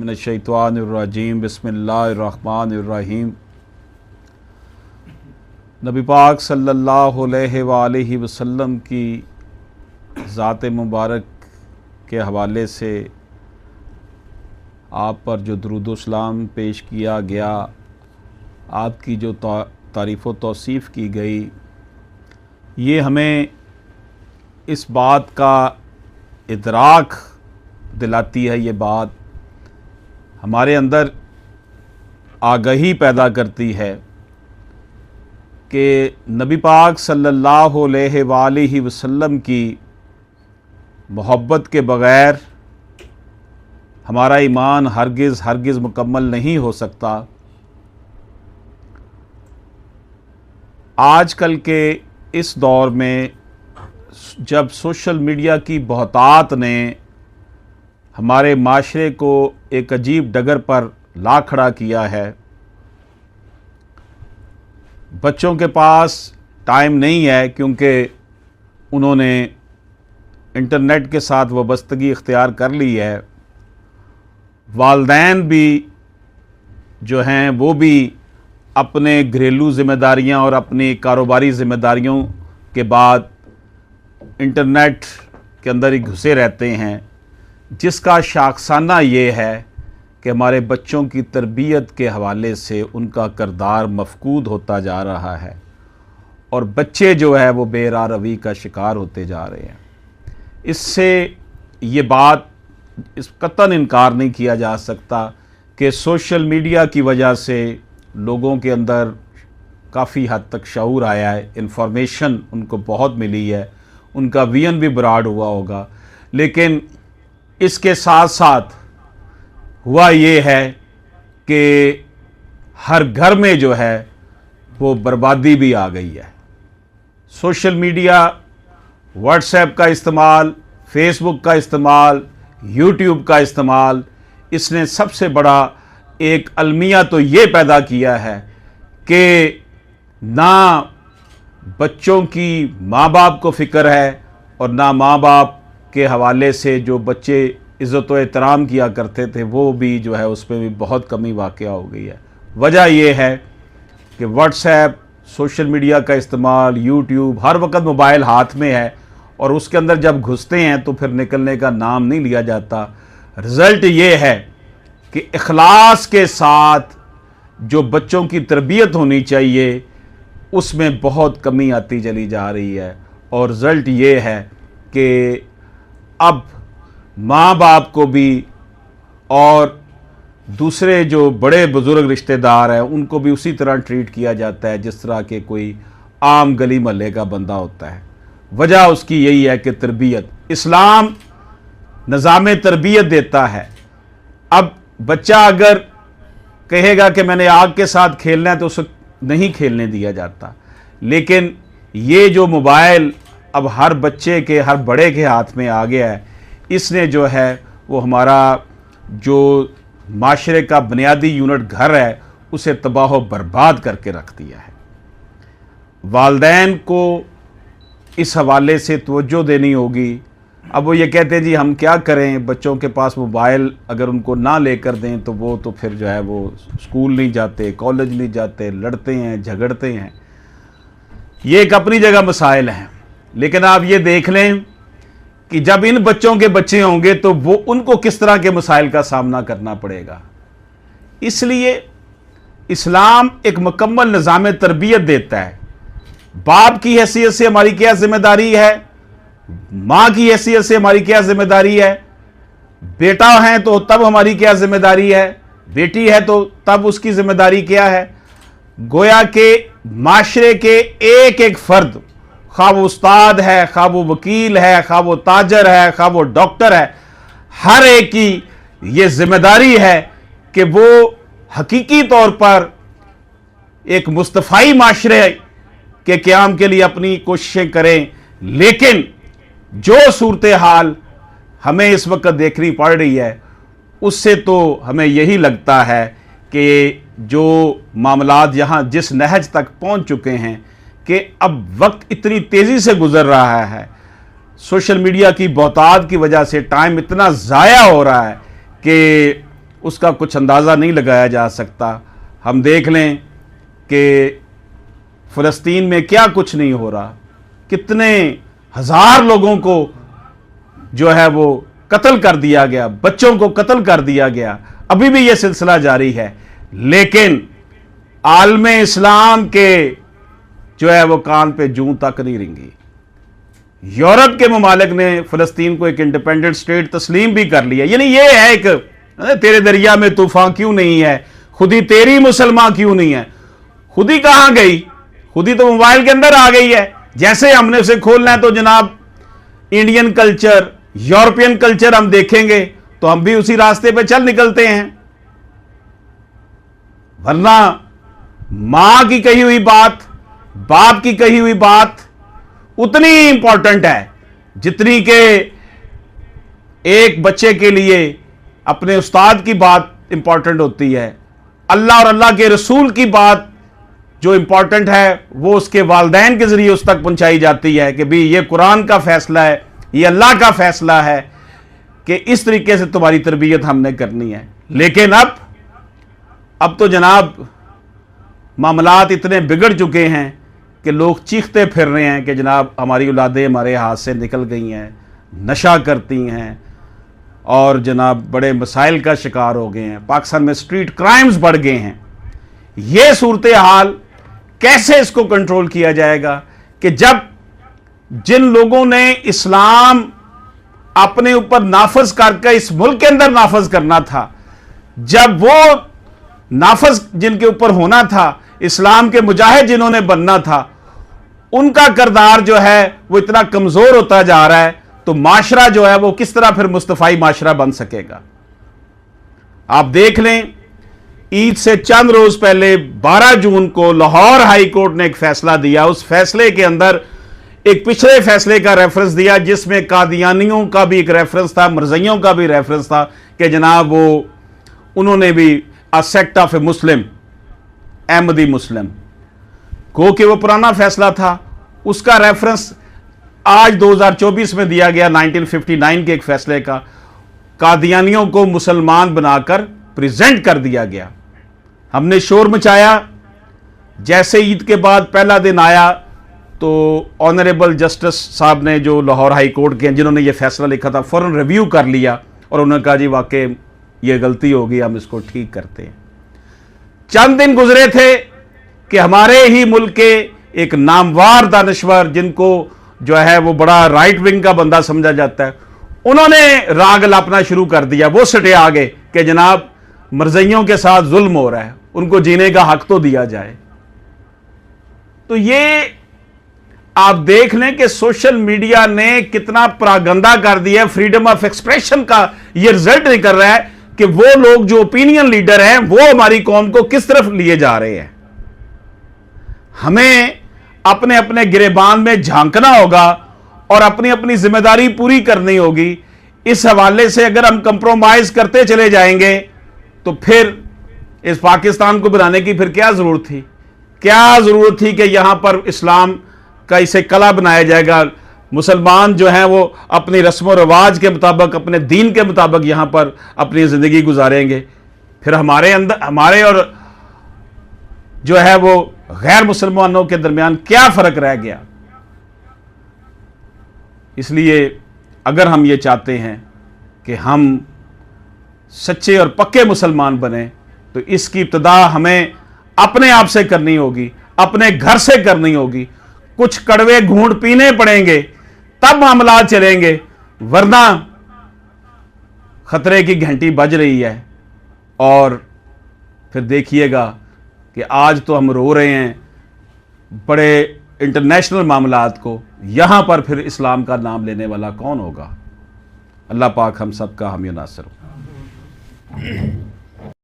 मिनश्शैतानिर्रजीम बिस्मिल्लाहिर्रहमानिर्रहीम। नबी पाक सल्लल्लाहु अलैहि वसल्लम की ज़ात मुबारक के हवाले से आप पर जो दुरूद व सलाम पेश किया गया, आपकी जो तारीफ़ व तौसीफ़ की गई, ये हमें इस बात का इदराक दिलाती है, ये बात हमारे अंदर आगाही पैदा करती है कि नबी पाक सल्लल्लाहु अलैहि वसल्लम की मोहब्बत के बग़ैर हमारा ईमान हरगिज़ मुकम्मल नहीं हो सकता। आजकल के इस दौर में जब सोशल मीडिया की बहुतात ने हमारे माशरे को एक अजीब डगर पर ला खड़ा किया है, बच्चों के पास टाइम नहीं है क्योंकि उन्होंने इंटरनेट के साथ वाबस्तगी इख्तियार कर ली है। वालिदैन भी जो हैं वो भी अपने घरेलू ज़िम्मेदारियां और अपनी कारोबारी ज़िम्मेदारियों के बाद इंटरनेट के अंदर ही घुसे रहते हैं, जिसका शाखसाना ये है कि हमारे बच्चों की तरबियत के हवाले से उनका किरदार मफकूद होता जा रहा है और बच्चे जो है वो बेराह रवी का शिकार होते जा रहे हैं। इससे ये बात इस कतई इनकार नहीं किया जा सकता कि सोशल मीडिया की वजह से लोगों के अंदर काफ़ी हद तक शऊर आया है, इन्फॉर्मेशन उनको बहुत मिली है, उनका विजन भी ब्रॉड हुआ होगा। लेकिन इसके साथ साथ हुआ ये है कि हर घर में जो है वो बर्बादी भी आ गई है। सोशल मीडिया, व्हाट्सएप का इस्तेमाल, फेसबुक का इस्तेमाल, यूट्यूब का इस्तेमाल, इसने सबसे बड़ा एक अलमिया तो ये पैदा किया है कि ना बच्चों की माँ बाप को फ़िक्र है और ना माँ बाप के हवाले से जो बच्चे इज़्ज़त व एहतराम किया करते थे वो भी जो है उसमें भी बहुत कमी वाक़या हो गई है। वजह ये है कि व्हाट्सएप, सोशल मीडिया का इस्तेमाल, यूट्यूब हर वक्त मोबाइल हाथ में है और उसके अंदर जब घुसते हैं तो फिर निकलने का नाम नहीं लिया जाता। रिज़ल्ट ये है कि इखलास के साथ जो बच्चों की तरबियत होनी चाहिए उसमें बहुत कमी आती चली जा रही है और रिज़ल्ट ये है कि अब माँ बाप को भी और दूसरे जो बड़े बुज़ुर्ग रिश्तेदार हैं उनको भी उसी तरह ट्रीट किया जाता है जिस तरह के कोई आम गली महल्ले का बंदा होता है। वजह उसकी यही है कि तरबियत, इस्लाम निज़ाम तरबियत देता है। अब बच्चा अगर कहेगा कि मैंने आग के साथ खेलना है तो उसे नहीं खेलने दिया जाता। लेकिन ये जो मोबाइल अब हर बच्चे के, हर बड़े के हाथ में आ गया है, इसने जो है वो हमारा जो माशरे का बुनियादी यूनिट घर है उसे तबाह व बर्बाद करके रख दिया है। वालिदैन को इस हवाले से तवज्जो देनी होगी। अब वो ये कहते हैं जी हम क्या करें, बच्चों के पास मोबाइल अगर उनको ना लेकर दें तो वो तो फिर जो है वो स्कूल नहीं जाते, कॉलेज नहीं जाते, लड़ते हैं, झगड़ते हैं। ये एक अपनी जगह मसाइल हैं, लेकिन आप ये देख लें कि जब इन बच्चों के बच्चे होंगे तो वो उनको किस तरह के मसाइल का सामना करना पड़ेगा। इसलिए इस्लाम एक मुकम्मल निज़ाम तरबियत देता है। बाप की हैसियत से हमारी क्या जिम्मेदारी है, माँ की हैसियत से हमारी क्या जिम्मेदारी है, बेटा है तो तब हमारी क्या जिम्मेदारी है, बेटी है तो तब उसकी जिम्मेदारी क्या है। गोया के माशरे के एक एक फर्द, खा वो उस्ताद है, खा वो वकील है, खा वो ताजर है, खा वो डॉक्टर है, हर एक की ये जिम्मेदारी है कि वो हकीकी तौर पर एक मुस्तफ़ाई माशरे के क़याम के लिए अपनी कोशिशें करें। लेकिन जो सूरत हाल हमें इस वक्त देखनी पड़ रही है उससे तो हमें यही लगता है कि जो मामलात यहाँ जिस नहज तक पहुँच चुके हैं कि अब वक्त इतनी तेज़ी से गुज़र रहा है, सोशल मीडिया की बहुतात की वजह से टाइम इतना ज़ाया हो रहा है कि उसका कुछ अंदाज़ा नहीं लगाया जा सकता। हम देख लें कि फ़लस्तीन में क्या कुछ नहीं हो रहा, कितने हज़ार लोगों को जो है वो कत्ल कर दिया गया, बच्चों को कत्ल कर दिया गया, अभी भी ये सिलसिला जारी है। लेकिन आलमे इस्लाम के जो है वो कान पे जूं तक नहीं रेंगी। यूरोप के ममालिक ने फ़लस्तीन को एक इंडिपेंडेंट स्टेट तस्लीम भी कर लिया। यानी ये है एक तेरे दरिया में तूफान क्यों नहीं है, खुदी तेरी मुसलमान क्यों नहीं है। खुदी कहां गई, खुदी तो मोबाइल के अंदर आ गई है। जैसे हमने उसे खोलना है तो जनाब इंडियन कल्चर, यूरोपियन कल्चर हम देखेंगे तो हम भी उसी रास्ते पे चल निकलते हैं। वरना मां की कही हुई बात, बाप की कही हुई बात उतनी इंपॉर्टेंट है जितनी कि एक बच्चे के लिए अपने उस्ताद की बात इंपॉर्टेंट होती है। अल्लाह और अल्लाह के रसूल की बात जो इंपॉर्टेंट है वो उसके वालिदैन के जरिए उस तक पहुंचाई जाती है कि भाई ये कुरान का फैसला है, ये अल्लाह का फैसला है कि इस तरीके से तुम्हारी तरबियत हमने करनी है। लेकिन अब तो जनाब मामलात इतने बिगड़ चुके हैं कि लोग चीखते फिर रहे हैं कि जनाब हमारी औलादें हमारे हाथ से निकल गई हैं, नशा करती हैं और जनाब बड़े मसाइल का शिकार हो गए हैं। पाकिस्तान में स्ट्रीट क्राइम्स बढ़ गए हैं। ये सूरत हाल कैसे इसको कंट्रोल किया जाएगा कि जब जिन लोगों ने इस्लाम अपने ऊपर नाफज करके इस मुल्क के अंदर नाफज करना था, जब वो नाफज जिनके ऊपर होना था, इस्लाम के मुजाहिद जिन्होंने बनना था, उनका किरदार जो है वो इतना कमजोर होता जा रहा है, तो माशरा जो है वो किस तरह फिर मुस्तफाई माशरा बन सकेगा। आप देख लें, ईद से चंद रोज पहले 12 जून को लाहौर हाई कोर्ट ने एक फैसला दिया। उस फैसले के अंदर एक पिछले फैसले का रेफरेंस दिया जिसमें कादियानियों का भी एक रेफरेंस था, मरज़इयों का भी रेफरेंस था कि जनाब वो उन्होंने भी अ सेक्ट ऑफ ए मुस्लिम, अहमदी मुस्लिम को कि वो पुराना फैसला था। उसका रेफरेंस आज 2024 में दिया गया 1959 के एक फैसले का। कादियानियों को मुसलमान बनाकर प्रेजेंट कर दिया गया। हमने शोर मचाया। जैसे ईद के बाद पहला दिन आया तो ऑनरेबल जस्टिस साहब ने, जो लाहौर हाई कोर्ट के जिन्होंने ये फैसला लिखा था, फौरन रिव्यू कर लिया और उन्होंने कहा जी वाकई ये गलती हो गई, हम इसको ठीक करते हैं। चंद दिन गुजरे थे कि हमारे ही मुल्क के एक नामवार दानिश्वर, जिनको जो है वो बड़ा राइट विंग का बंदा समझा जाता है, उन्होंने राग लापना शुरू कर दिया। वो सटे आ गए कि जनाब मरज़इयों के साथ जुल्म हो रहा है, उनको जीने का हक तो दिया जाए। तो ये आप देख लें कि सोशल मीडिया ने कितना प्रागंदा कर दिया। फ्रीडम ऑफ एक्सप्रेशन का ये रिजल्ट निकल रहा है कि वो लोग जो ओपिनियन लीडर हैं वो हमारी कौम को किस तरफ लिए जा रहे हैं। हमें अपने अपने गिरेबान में झांकना होगा और अपनी अपनी जिम्मेदारी पूरी करनी होगी। इस हवाले से अगर हम कंप्रोमाइज करते चले जाएंगे तो फिर इस पाकिस्तान को बनाने की फिर क्या जरूरत थी। क्या जरूरत थी कि यहां पर इस्लाम का इसे कला बनाया जाएगा, मुसलमान जो हैं वो अपनी रस्म रिवाज के मुताबिक, अपने दीन के मुताबिक यहां पर अपनी जिंदगी गुजारेंगे। फिर हमारे अंदर, हमारे और जो है वो गैर मुसलमानों के दरमियान क्या फर्क रह गया। इसलिए अगर हम ये चाहते हैं कि हम सच्चे और पक्के मुसलमान बने तो इसकी इब्तिदा हमें अपने आप से करनी होगी, अपने घर से करनी होगी। कुछ कड़वे घूंट पीने पड़ेंगे तब मामला चलेंगे, वरना खतरे की घंटी बज रही है। और फिर देखिएगा कि आज तो हम रो रहे हैं बड़े इंटरनेशनल मामलात को, यहां पर फिर इस्लाम का नाम लेने वाला कौन होगा। अल्लाह पाक हम सब का हामी नासिर हो।